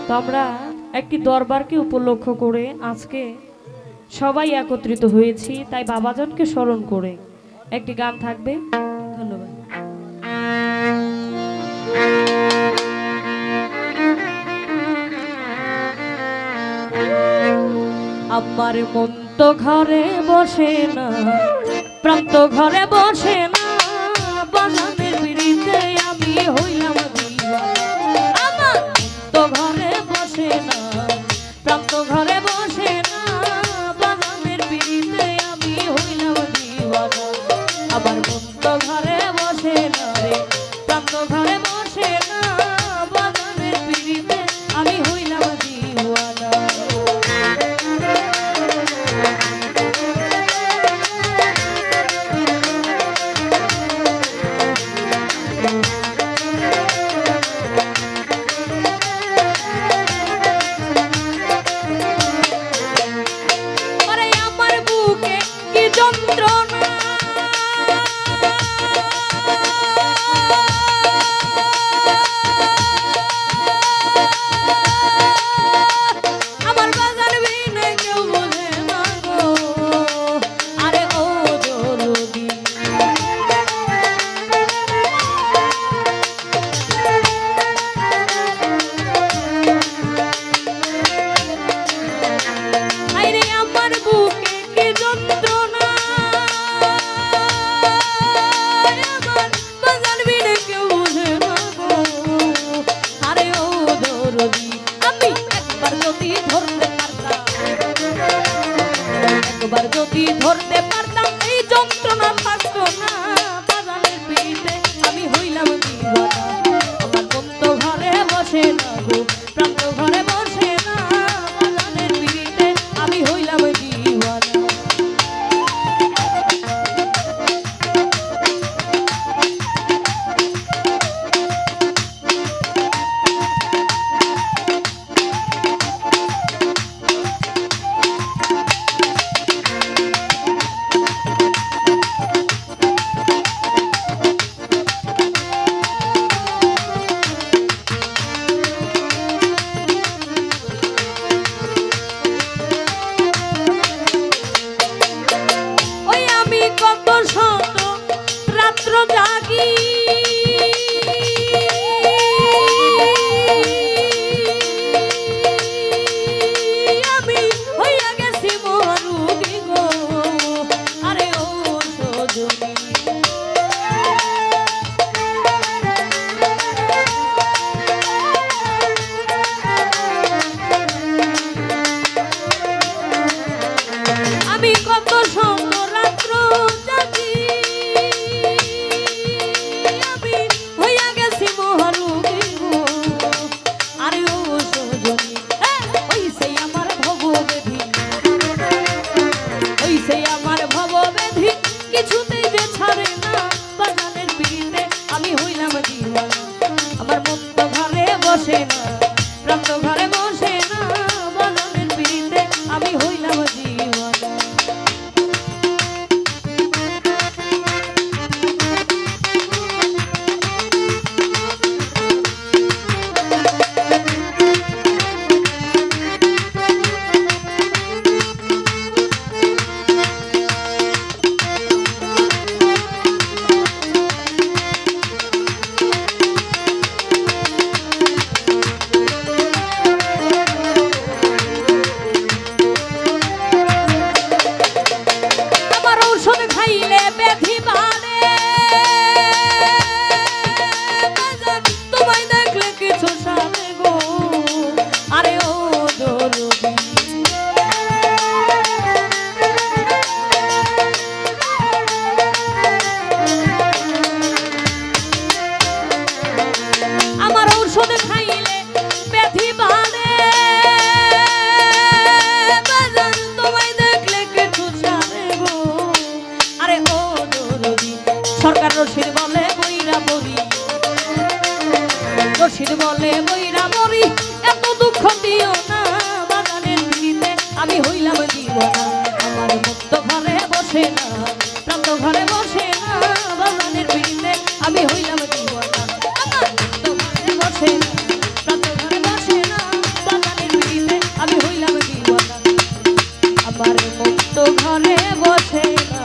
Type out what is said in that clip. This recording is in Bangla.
তো আমরা একটি দরবারকে উপলক্ষ করে আজকে সবাই একত্রিত হয়েছি, তাই বাবাজনকে স্মরণ করে একটি গান থাকবে। ধন্যবাদ। আমার মন তো ঘরে বসে না, প্রাণ তো ঘরে বসে না, বাগানের বিড়িতে আমি হইলাম দিওয়ানা। আমার মন তো ঘরে বসে না, প্রাণ তো ঘরে বসে না, বাগানের বিড়িতে আমি হইলাম দিওয়ানা। আমার মন তো ঘরে বসে না রে, প্রাণ তো ঘরে বসে না, বাগানের বিড়িতে আমি হইলাম দিওয়ানা। যদি ধরতে পারতাম এই যন্ত্রণা থাকতো না, বাগানের পিড়িতে আমি হইলাম দিওয়ানা। আমার মন তো ঘরে বসে না গো, প্রাণ তো ঘরে বসে না, বাগানের পিড়িতে আমি হইলাম দিওয়ানা। কত শত রাত্র জাগি, আমি হইয়া গেছি মহারোগী গো, আরে ও সজনী। আমি কত শত রাত্র জাগি, আমি হইয়া গেছি মহারোগী গো, আরে ও সজনী। ওই সেই আমার ভববেধি, ওই সেই আমার ভববেধি, কিছুতেই যে ছাড়ে না, বাগানের পিড়িতে আমি হইলাম দিওয়ানা। আমার মন তো ঘরে বসে না, প্রাণ তো ঘরে বসে না, বাগানের পিড়িতে আমি হইলাম দিওয়ানা। খাইলে ব্যাধি বাড়ে, তোমায় দেখলে কিছু সামনে গো, আরে ও দরদি। আমার ঔষধ খাইলে ব্যাধি বাড়ে, তোমায় দেখলে কিছু সামনে গো, আরে ও দরদি। সরকার রশিদ বলে বইরা মরি, রশিদ বলে বইরা মরি, এত দুঃখ দিও না, বাগানের পিড়িতে আমি হইলাম দিওয়ানা। আমার মন তো ঘরে বসে না, প্রাণ তো ঘরে বসে না, বাগানের পিড়িতে আমি হইলাম দিওয়ানা। আমার মন তো ঘরে বসে না, প্রাণ তো ঘরে বসে না, আমার মন তো ঘরে বসে না।